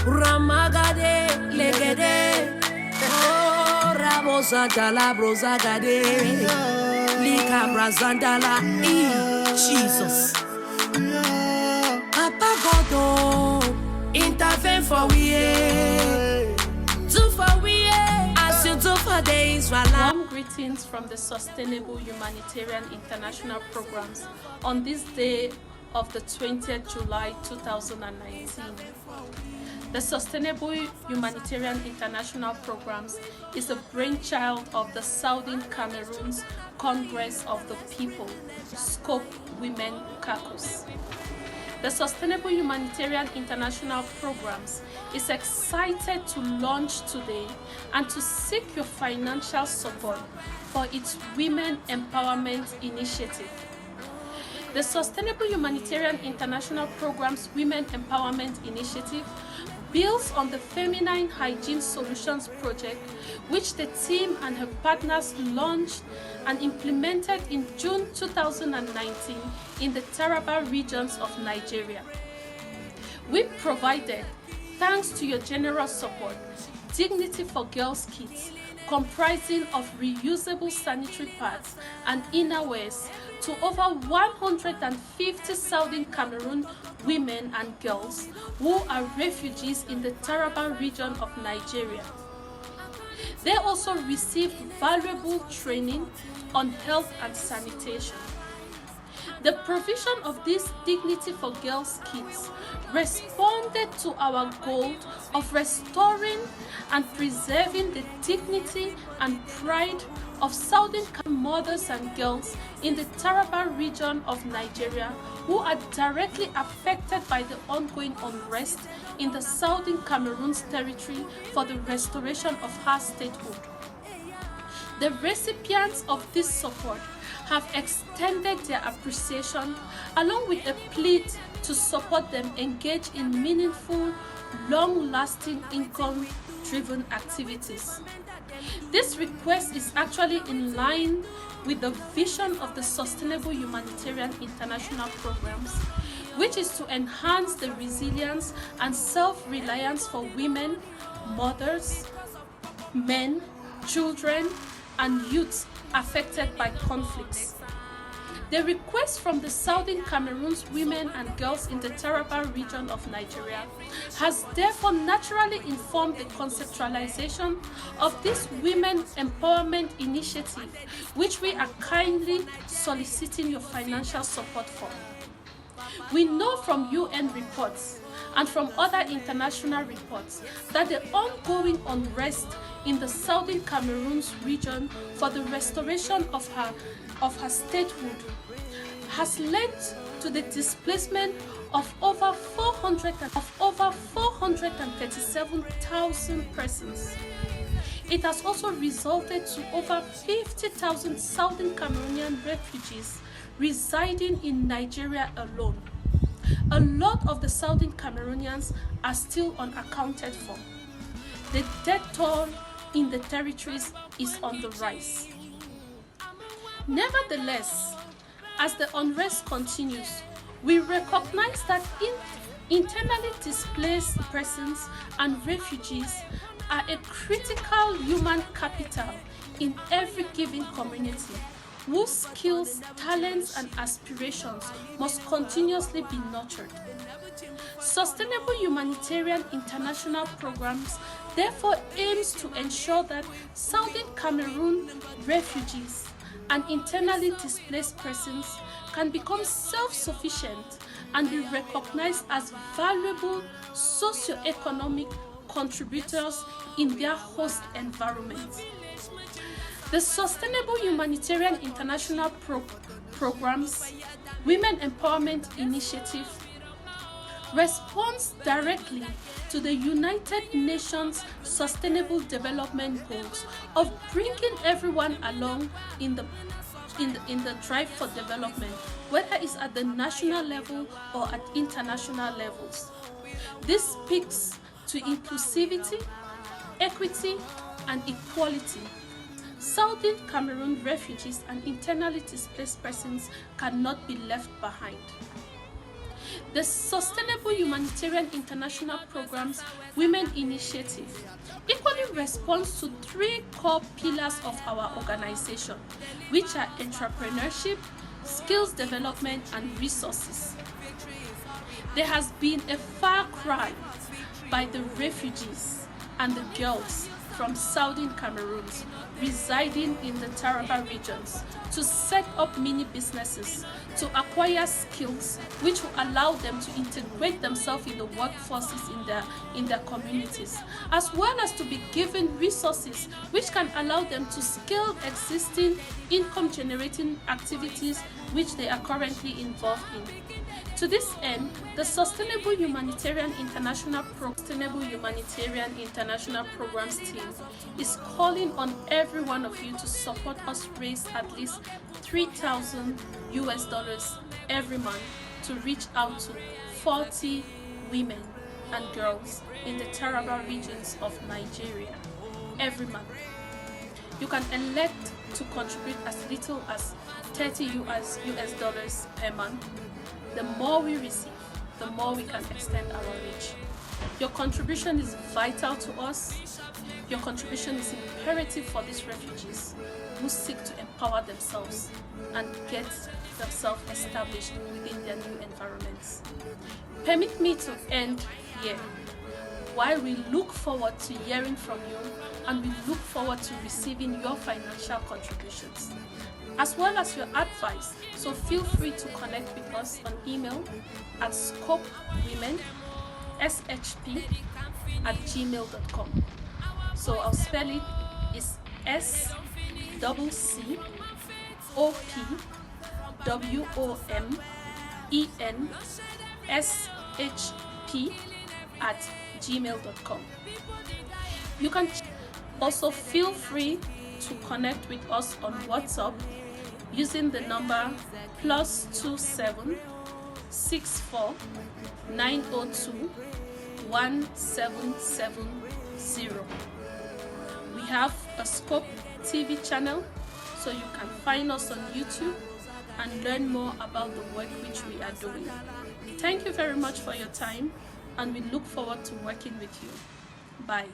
Ramagade, legede. Oh, Rabosandala, brozagade. Lika brazandala. Jesus. Papa God, intervene for we. Do for we. As you do for the Israelites. Warm greetings from the Sustainable Humanitarian International Programs on this day of the 20th July 2019. The Sustainable Humanitarian International Programs is a brainchild of the Southern Cameroon's Congress of the People, SCCOP Women Caucus. The Sustainable Humanitarian International Programs is excited to launch today and to seek your financial support for its Women Empowerment Initiative. The Sustainable Humanitarian International Program's Women Empowerment Initiative builds on the Feminine Hygiene Solutions project, which the team and her partners launched and implemented in June 2019 in the Taraba regions of Nigeria. We provided, thanks to your generous support, Dignity for Girls kits comprising of reusable sanitary pads and innerwears to over 150 Southern Cameroon women and girls who are refugees in the Taraba region of Nigeria. They also received valuable training on health and sanitation. The provision of these Dignity for Girls kits responded to our goal of restoring and preserving the dignity and pride of Southern mothers and girls in the Taraba region of Nigeria who are directly affected by the ongoing unrest in the Southern Cameroon's territory for the restoration of her statehood. The recipients of this support have extended their appreciation along with a plea to support them engage in meaningful, long-lasting income-driven activities. This request is actually in line with the vision of the Sustainable Humanitarian International Programs, which is to enhance the resilience and self-reliance for women, mothers, men, children, and youths affected by conflicts. The request from the Southern Cameroon's women and girls in the Taraba region of Nigeria has therefore naturally informed the conceptualization of this Women Empowerment Initiative, which we are kindly soliciting your financial support for. We know from UN reports and from other international reports that the ongoing unrest in the Southern Cameroon's region for the restoration of her statehood has led to the displacement of over 437,000 persons. It has also resulted to over 50,000 Southern Cameroonian refugees residing in Nigeria alone. A lot of the Southern Cameroonians are still unaccounted for. The death toll in the territories is on the rise. Nevertheless, as the unrest continues, we recognize that internally displaced persons and refugees are a critical human capital in every given community, whose skills, talents, and aspirations must continuously be nurtured. Sustainable Humanitarian International Programs therefore aims to ensure that Southern Cameroon refugees and internally displaced persons can become self-sufficient and be recognized as valuable socio-economic contributors in their host environment. The Sustainable Humanitarian International Programs Women Empowerment Initiative responds directly to the United Nations Sustainable Development Goals of bringing everyone along in the drive for development, whether it's at the national level or at international levels. This speaks to inclusivity, equity, and equality. Southern Cameroon refugees and internally displaced persons cannot be left behind. The Sustainable Humanitarian International Program's Women Initiative equally responds to 3 core pillars of our organization, which are entrepreneurship, skills development, and resources. There has been a far cry by the refugees and the girls from southern Cameroon residing in the Taraba regions to set up mini businesses, to acquire skills which will allow them to integrate themselves in the workforces in their communities, as well as to be given resources which can allow them to scale existing income generating activities which they are currently involved in. To this end, the Sustainable Humanitarian International Programs team is calling on every one of you to support us raise at least $3,000 every month to reach out to 40 women and girls in the Taraba regions of Nigeria every month. You can elect to contribute as little as $30 per month. The more we receive, the more we can extend our reach. Your contribution is vital to us. Your contribution is imperative for these refugees who seek to empower themselves and get themselves established within their new environments. Permit me to end here. While we look forward to hearing from you and we look forward to receiving your financial contributions, as well as your advice, so feel free to connect with us on email at SCOPwomen, SHP@gmail.com. So I'll spell it is SCCOPWOMENSHP@gmail.com. You can also feel free to connect with us on WhatsApp using the number +27 64 902 1770. We have a SCOP TV channel, so you can find us on YouTube and learn more about the work which we are doing. Thank you very much for your time, and we look forward to working with you. Bye.